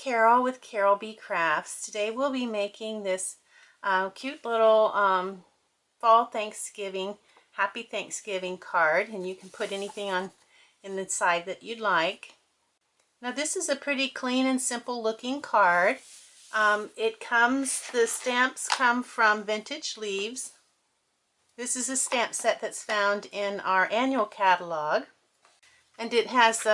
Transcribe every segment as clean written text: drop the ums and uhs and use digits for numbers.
Carol with Carol B Crafts. Today we'll be making this cute little fall Thanksgiving, Happy Thanksgiving card, and you can put anything on in the side that you'd like. Now this is a pretty clean and simple looking card. The stamps come from Vintage Leaves. This is a stamp set that's found in our annual catalog, and it has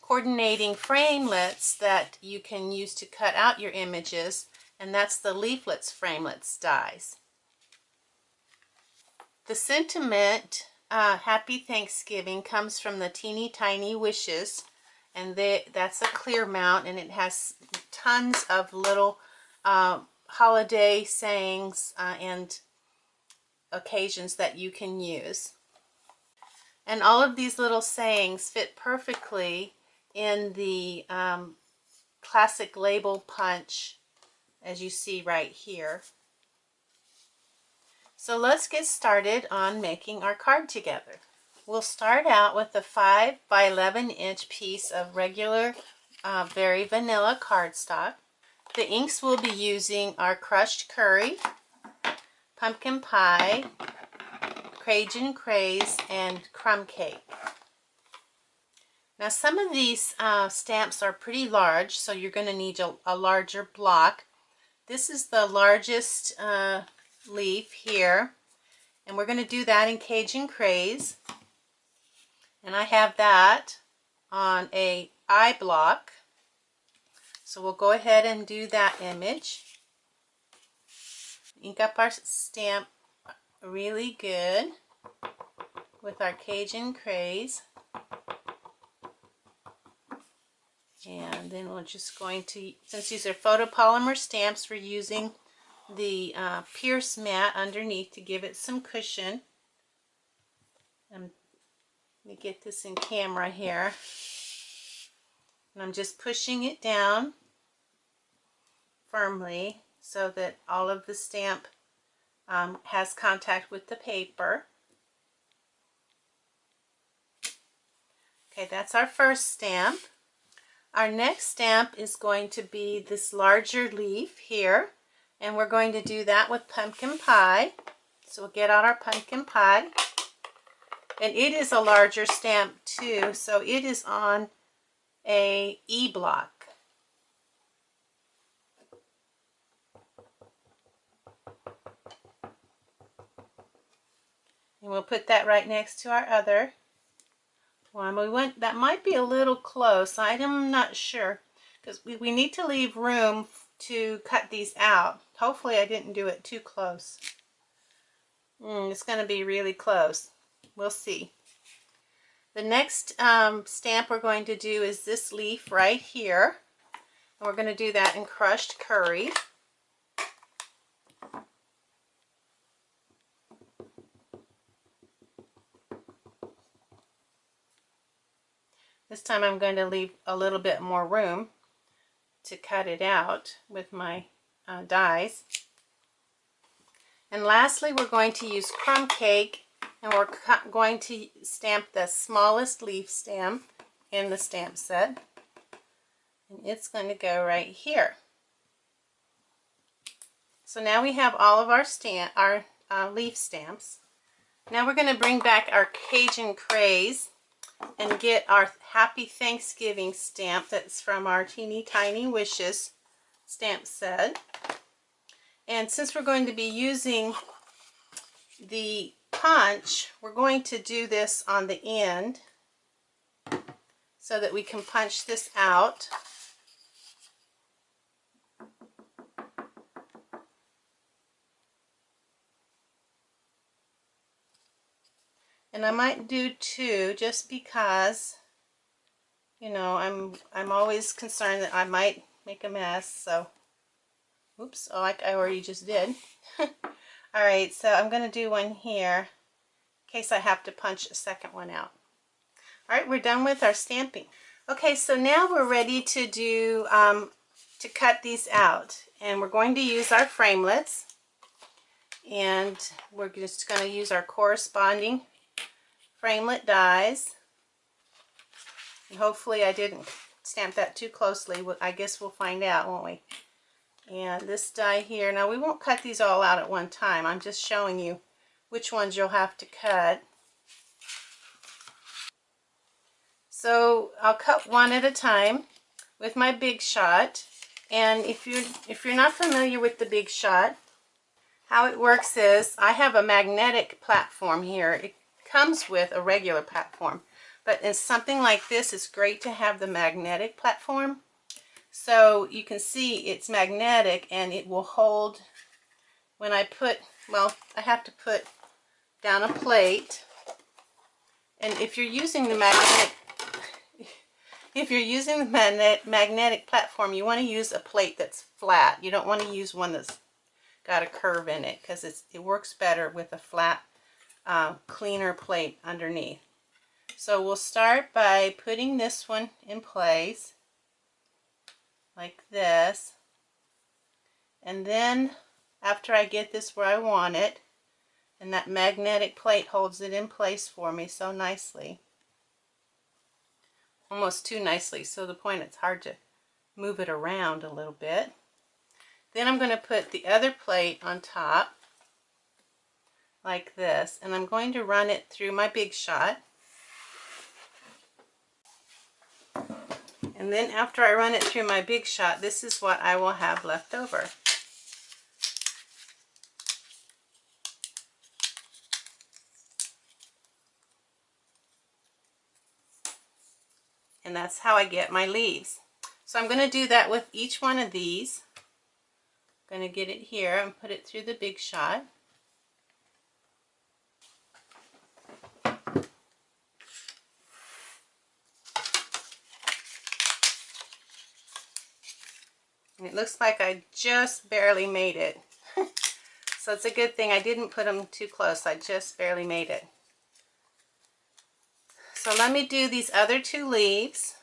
coordinating framelits that you can use to cut out your images, and that's the Leaflets Framelits Dies. The sentiment, Happy Thanksgiving, comes from the Teeny Tiny Wishes, and that's a clear mount, and it has tons of little holiday sayings and occasions that you can use. And all of these little sayings fit perfectly in the classic label punch, as you see right here. So let's get started on making our card together. We'll start out with a 5 by 11 inch piece of regular, very vanilla cardstock. The inks we'll be using are crushed curry, pumpkin pie, Cajun craze, and crumb cake. Now some of these stamps are pretty large, so you're going to need a larger block. This is the largest leaf here, and we're going to do that in Cajun craze. And I have that on a I block, so we'll go ahead and do that image. Ink up our stamp really good with our Cajun craze, and then we're just going to, since these are photopolymer stamps, we're using the Pierce Mat underneath to give it some cushion. Let me get this in camera here, and I'm just pushing it down firmly so that all of the stamp has contact with the paper. Okay, that's our first stamp. Our next stamp is going to be this larger leaf here, and we're going to do that with pumpkin pie. So we'll get out our pumpkin pie, and it is a larger stamp too, so it is on a E block. And we'll put that right next to our other one. That might be a little close. I'm not sure, because we need to leave room to cut these out. Hopefully I didn't do it too close. It's going to be really close. We'll see. The next stamp we're going to do is this leaf right here. And we're going to do that in crushed curry. This time I'm going to leave a little bit more room to cut it out with my dies. And lastly, we're going to use crumb cake, and we're going to stamp the smallest leaf stamp in the stamp set. And it's going to go right here. So now we have all of our leaf stamps. Now we're going to bring back our Cajun craze and get our Happy Thanksgiving stamp that's from our Teeny Tiny Wishes stamp set. And since we're going to be using the punch, we're going to do this on the end so that we can punch this out. And I might do two, just because, you know, I'm always concerned that I might make a mess. So, oops, oh, like I already just did. All right, so I'm going to do one here in case I have to punch a second one out. All right, we're done with our stamping. Okay, so now we're ready to do to cut these out, and we're going to use our framelits, and we're just going to use our corresponding framelit dies. And hopefully I didn't stamp that too closely. I guess we'll find out, won't we? And this die here, now we won't cut these all out at one time. I'm just showing you which ones you'll have to cut. So I'll cut one at a time with my Big Shot. And if you're not familiar with the Big Shot, how it works is I have a magnetic platform here. It comes with a regular platform, but in something like this, it's great to have the magnetic platform. So you can see it's magnetic and it will hold when I put, well, I have to put down a plate. And if you're using the magnetic platform, you want to use a plate that's flat. You don't want to use one that's got a curve in it, because it works better with a flat, cleaner plate underneath. So we'll start by putting this one in place like this, and then after I get this where I want it, and that magnetic plate holds it in place for me so nicely, almost too nicely, so the point it's hard to move it around a little bit. Then I'm going to put the other plate on top like this, and I'm going to run it through my Big Shot. And then after I run it through my Big Shot, this is what I will have left over. And that's how I get my leaves. So I'm going to do that with each one of these. I'm going to get it here and put it through the Big Shot. And it looks like I just barely made it. So it's a good thing I didn't put them too close. I just barely made it. So let me do these other two leaves.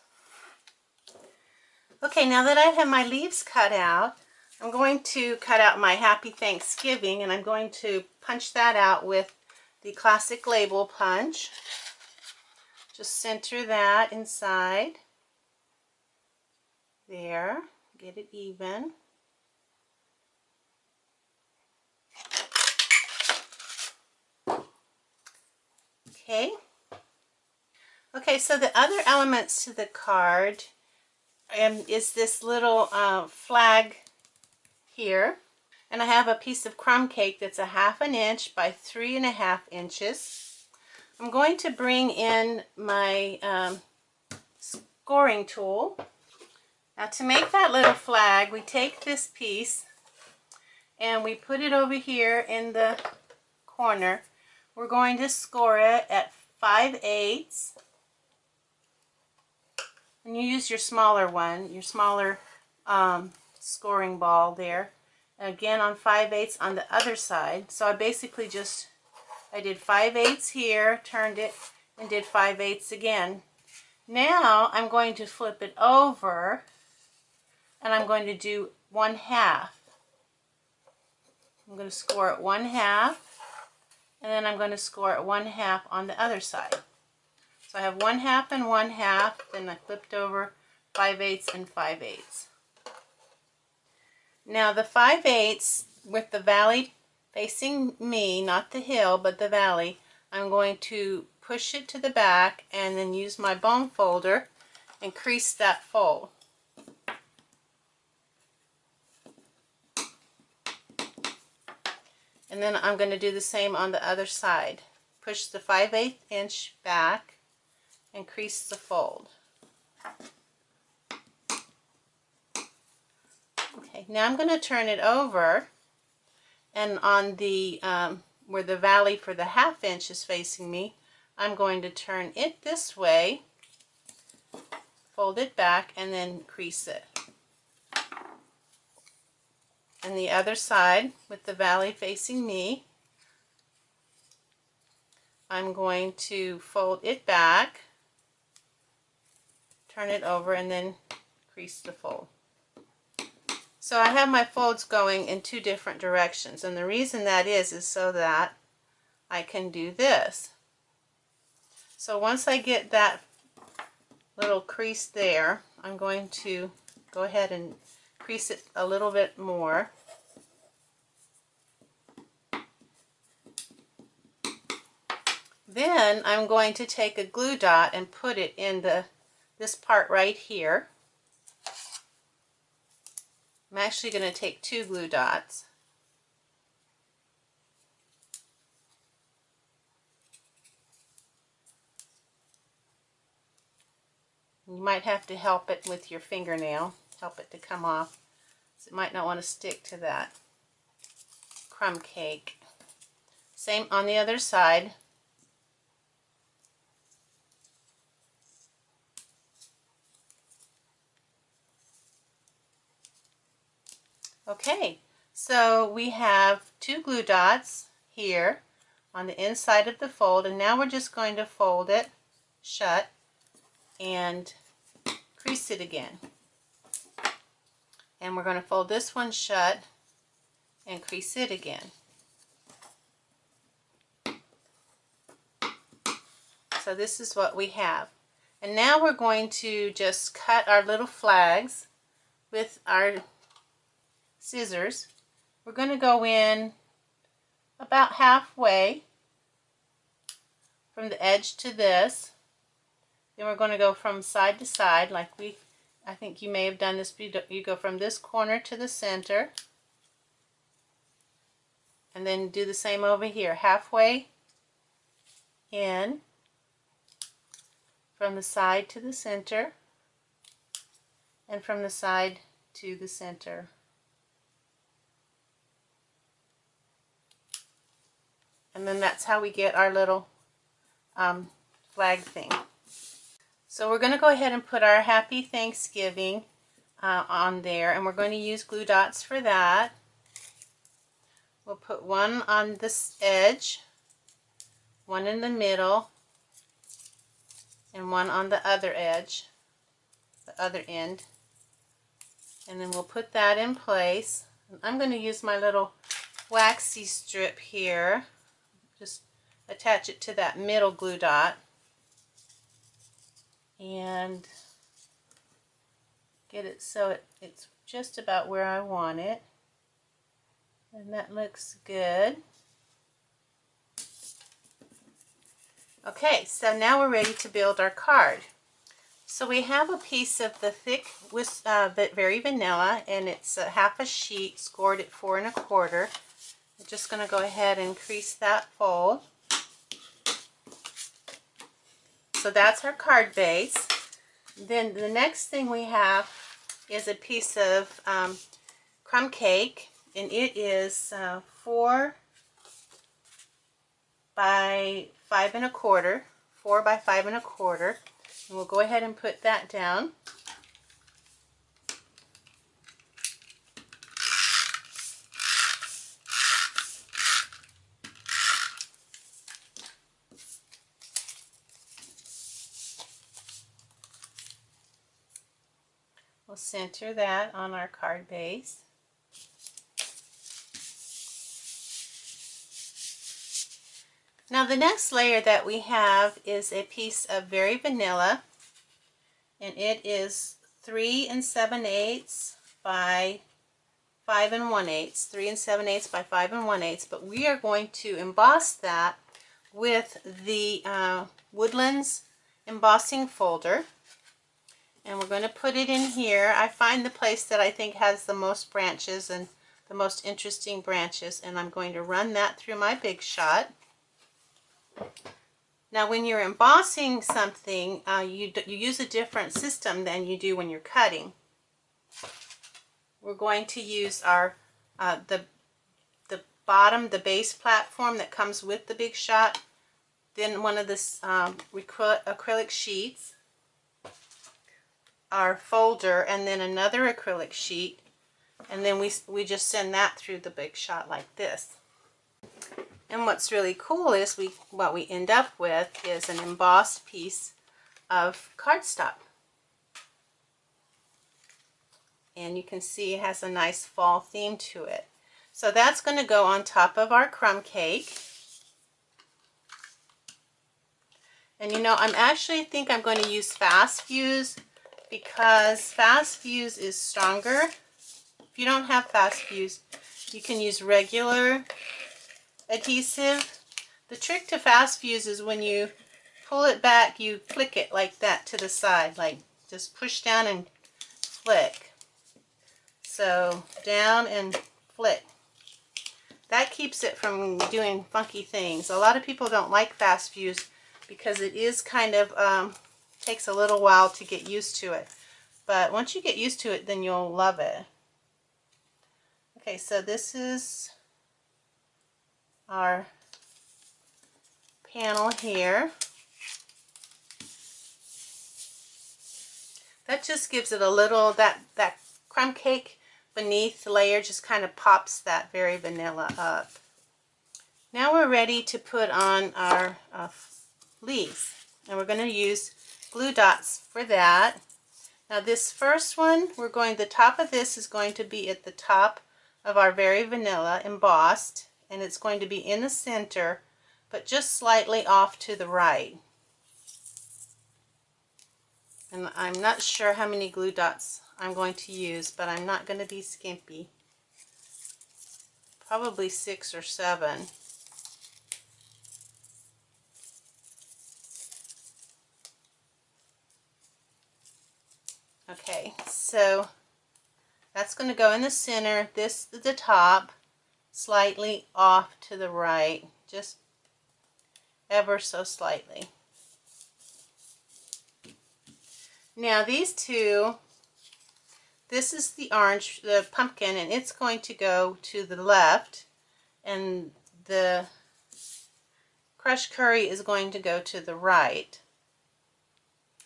Okay, now that I have my leaves cut out, I'm going to cut out my Happy Thanksgiving, and I'm going to punch that out with the classic label punch. Just center that inside. There, get it even. Okay. Okay, so the other elements to the card is this little flag here. And I have a piece of crumb cake that's 1/2 inch by 3.5 inches. I'm going to bring in my scoring tool. Now to make that little flag, we take this piece and we put it over here in the corner. We're going to score it at 5/8. And you use your smaller one, your smaller scoring ball there. And again on 5/8 on the other side. So I basically I did 5/8 here, turned it, and did 5/8 again. Now I'm going to flip it over, and I'm going to do 1/2. I'm going to score it 1/2, and then I'm going to score it 1/2 on the other side. So I have 1/2 and 1/2, then I flipped over 5/8 and 5/8. Now the 5/8 with the valley facing me, not the hill, but the valley, I'm going to push it to the back and then use my bone folder and crease that fold. And then I'm going to do the same on the other side. Push the 5/8 inch back and crease the fold. Okay, now I'm going to turn it over, and on the where the valley for the 1/2 inch is facing me, I'm going to turn it this way, fold it back, and then crease it. And the other side with the valley facing me, I'm going to fold it back, turn it over, and then crease the fold. So I have my folds going in 2 different directions, and the reason that is so that I can do this. So once I get that little crease there, I'm going to go ahead and crease it a little bit more. Then I'm going to take a glue dot and put it in this part right here. I'm actually going to take 2 glue dots. You might have to help it with your fingernail, help it to come off. So it might not want to stick to that crumb cake. Same on the other side. Okay, so we have 2 glue dots here on the inside of the fold, and now we're just going to fold it shut and crease it again. And we're going to fold this one shut and crease it again. So this is what we have. And now we're going to just cut our little flags with our scissors. We're going to go in about halfway from the edge to this. Then we're going to go from side to side like I think you may have done this. You go from this corner to the center. And then do the same over here. Halfway in from the side to the center. And from the side to the center. And then that's how we get our little flag thing. So we're going to go ahead and put our Happy Thanksgiving on there, and we're going to use glue dots for that. We'll put one on this edge, one in the middle, and one on the other edge, the other end. And then we'll put that in place. And I'm going to use my little waxy strip here. Just attach it to that middle glue dot and get it so it's just about where I want it. And that looks good. Okay, so now we're ready to build our card. So we have a piece of the thick, very vanilla, and it's half a sheet, scored at 4 1/4. I'm just going to go ahead and crease that fold. So that's our card base. Then the next thing we have is a piece of crumb cake, and it is 4 by 5 1/4. 4 by 5 1/4. And we'll go ahead and put that down. We'll center that on our card base. Now the next layer that we have is a piece of very vanilla, and it is 3 7/8 by 5 1/8. 3 7/8 by 5 1/8. But we are going to emboss that with the Woodlands embossing folder. And we're going to put it in here. I find the place that I think has the most branches and the most interesting branches, and I'm going to run that through my Big Shot. Now when you're embossing something, you use a different system than you do when you're cutting. We're going to use our the bottom, the base platform that comes with the Big Shot, then one of the acrylic sheets, our folder, and then another acrylic sheet, and then we just send that through the Big Shot like this. And what's really cool is what we end up with is an embossed piece of cardstock. And you can see it has a nice fall theme to it. So that's going to go on top of our crumb cake. And you know, I think I'm going to use fast fuse, because fast fuse is stronger. If you don't have fast fuse, you can use regular adhesive. The trick to fast fuse is when you pull it back, you flick it like that to the side, like just push down and flick. So down and flick. That keeps it from doing funky things. A lot of people don't like fast fuse because it is kind of, takes a little while to get used to it. But once you get used to it, then you'll love it. Okay, so this is our panel here. That just gives it a little, that crumb cake beneath the layer just kind of pops that very vanilla up. Now we're ready to put on our leaves, and we're going to use glue dots for that. Now this first one, the top of this is going to be at the top of our very vanilla embossed, and it's going to be in the center, but just slightly off to the right. And I'm not sure how many glue dots I'm going to use, but I'm not going to be skimpy. Probably 6 or 7. Okay, so that's going to go in the center. This is the top, slightly off to the right, just ever so slightly. Now these two, this is the orange, the pumpkin, and it's going to go to the left, and the crushed curry is going to go to the right.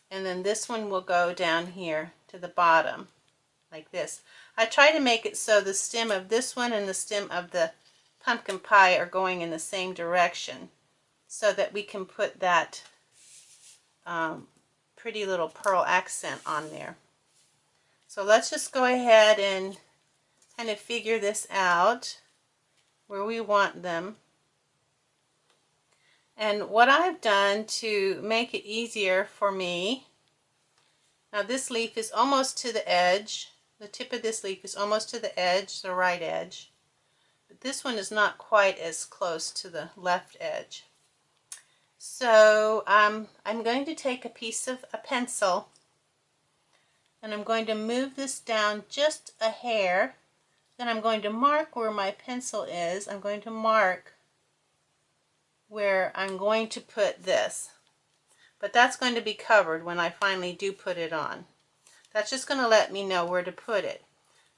And then this one will go down here to the bottom, like this. I try to make it so the stem of this one and the stem of the pumpkin pie are going in the same direction, so that we can put that pretty little pearl accent on there. So let's just go ahead and kind of figure this out where we want them. And what I've done to make it easier for me, now this leaf is almost to the edge. The tip of this leaf is almost to the edge, the right edge. But this one is not quite as close to the left edge. So I'm going to take a piece of a pencil, and I'm going to move this down just a hair. Then I'm going to mark where my pencil is. I'm going to mark where I'm going to put this. But that's going to be covered when I finally do put it on. That's just going to let me know where to put it.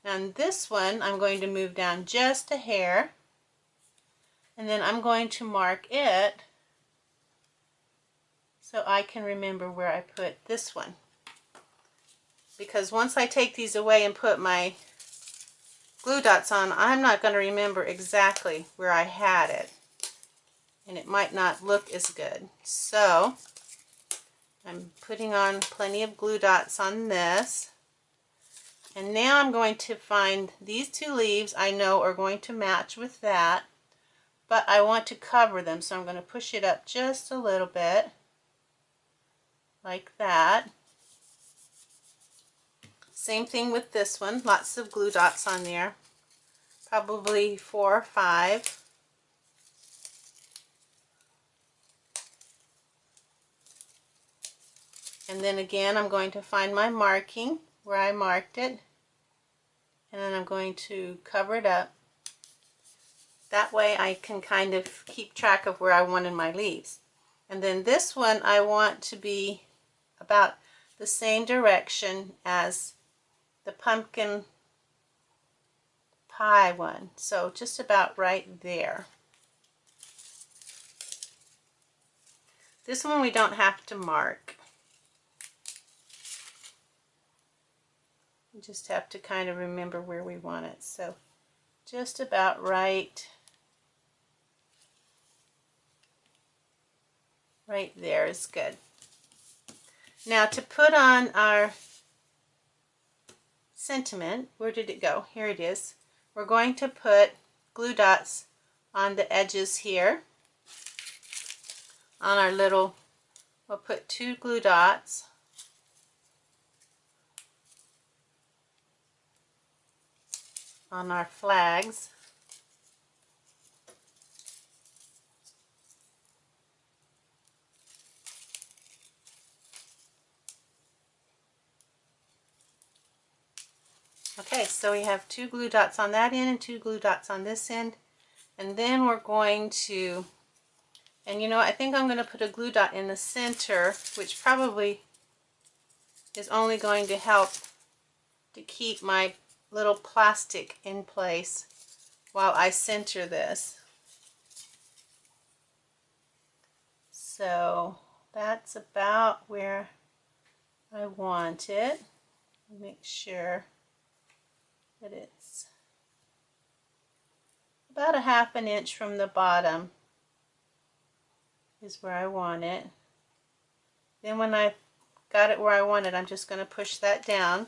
And this one, I'm going to move down just a hair, and then I'm going to mark it so I can remember where I put this one. Because once I take these away and put my glue dots on, I'm not going to remember exactly where I had it, and it might not look as good. So I'm putting on plenty of glue dots on this, and now I'm going to find these two leaves I know are going to match with that, but I want to cover them, so I'm going to push it up just a little bit like that. Same thing with this one, lots of glue dots on there, probably 4 or 5. And then again, I'm going to find my marking where I marked it, and then I'm going to cover it up. That way I can kind of keep track of where I wanted my leaves. And then this one I want to be about the same direction as the pumpkin pie one, so just about right there. This one we don't have to mark. We just have to kind of remember where we want it. So just about right there is good. Now to put on our sentiment, where did it go? Here it is. We're going to put glue dots on the edges here. On our little, we'll put 2 glue dots on our flags. Okay, so we have 2 glue dots on that end and 2 glue dots on this end. And then we're going to, and you know, I think I'm going to put a glue dot in the center, which probably is only going to help to keep my little plastic in place while I center this. So that's about where I want it. Make sure that it's about a ½ inch from the bottom is where I want it. Then when I've got it where I want it, I'm just going to push that down.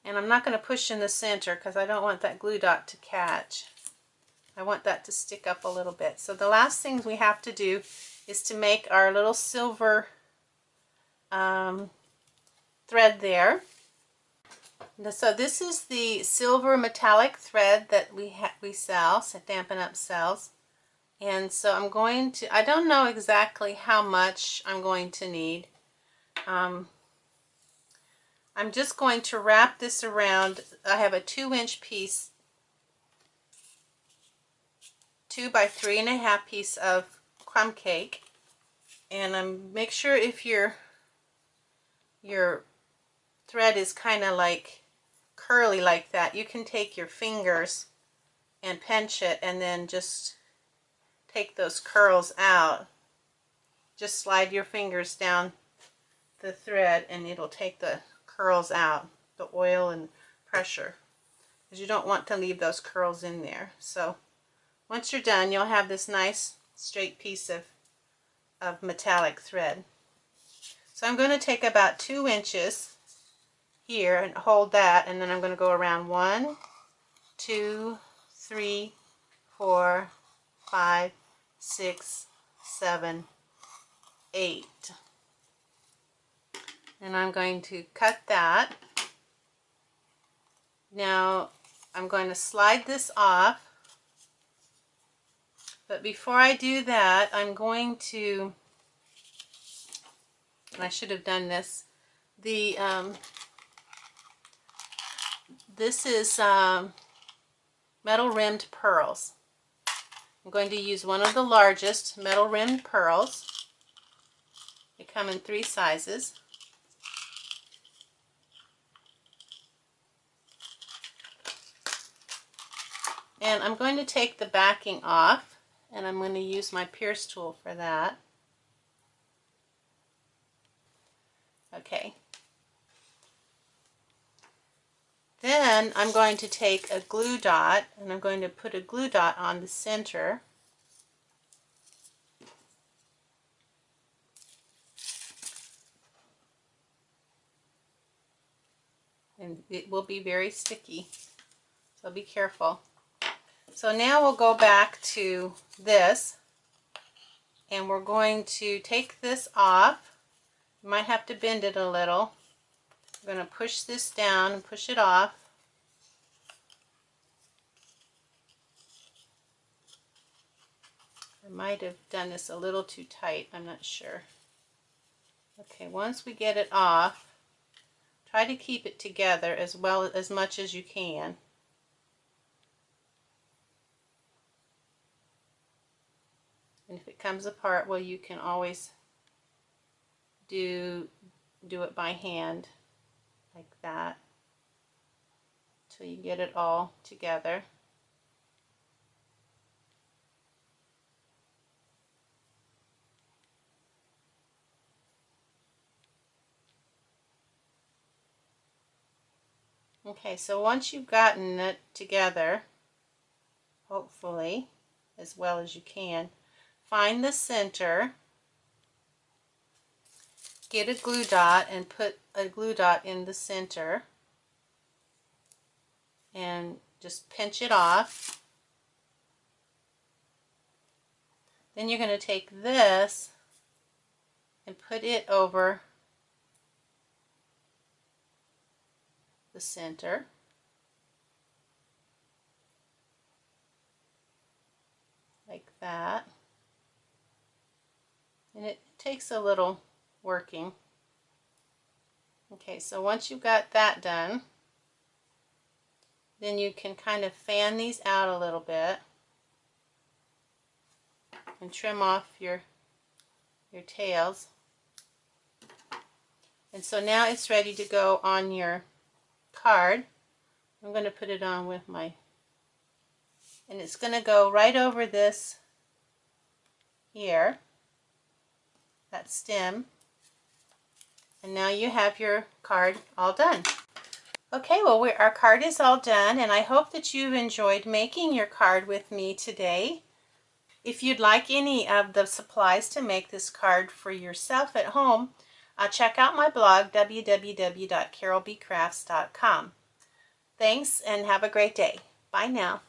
And I'm not going to push in the center because I don't want that glue dot to catch. I want that to stick up a little bit. So the last thing we have to do is to make our little silver thread there. So this is the silver metallic thread that we sell, Stampin' Up! Sells. And so I'm going to, I don't know exactly how much I'm going to need. I'm just going to wrap this around. I have a 2-inch piece, 2 by 3.5 piece of crumb cake. And make sure if your thread is kind of like curly like that, you can take your fingers and pinch it and then just take those curls out. Just slide your fingers down the thread and it'll take the curls out, the oil and pressure, because you don't want to leave those curls in there. So once you're done, you'll have this nice straight piece of metallic thread. So I'm going to take about 2 inches here and hold that, and then I'm going to go around 1, 2, 3, 4, 5, 6, 7, 8. And I'm going to cut that. Now I'm going to slide this off, but before I do that, I'm going to, and I should have done this, this is metal rimmed pearls. I'm going to use one of the largest metal rimmed pearls. They come in 3 sizes. And I'm going to take the backing off, and I'm going to use my pierce tool for that. Okay. Then I'm going to take a glue dot, and I'm going to put a glue dot on the center. And it will be very sticky, so be careful. So now we'll go back to this, and we're going to take this off. You might have to bend it a little. I'm going to push this down and push it off. I might have done this a little too tight, I'm not sure. Okay, once we get it off, try to keep it together as much as you can. And if it comes apart, well, you can always do it by hand like that till you get it all together. Okay, so once you've gotten it together, hopefully as well as you can, find the center, get a glue dot and put a glue dot in the center, and just pinch it off. Then you're going to take this and put it over the center. Like that. And it takes a little working. Okay, so once you've got that done, then you can kind of fan these out a little bit and trim off your tails. And so now it's ready to go on your card. I'm going to put it on with my, and it's going to go right over this here, that stem. And now you have your card all done. Okay, well our card is all done, and I hope that you've enjoyed making your card with me today. If you'd like any of the supplies to make this card for yourself at home, check out my blog, www.carolbcrafts.com. Thanks, and have a great day. Bye now.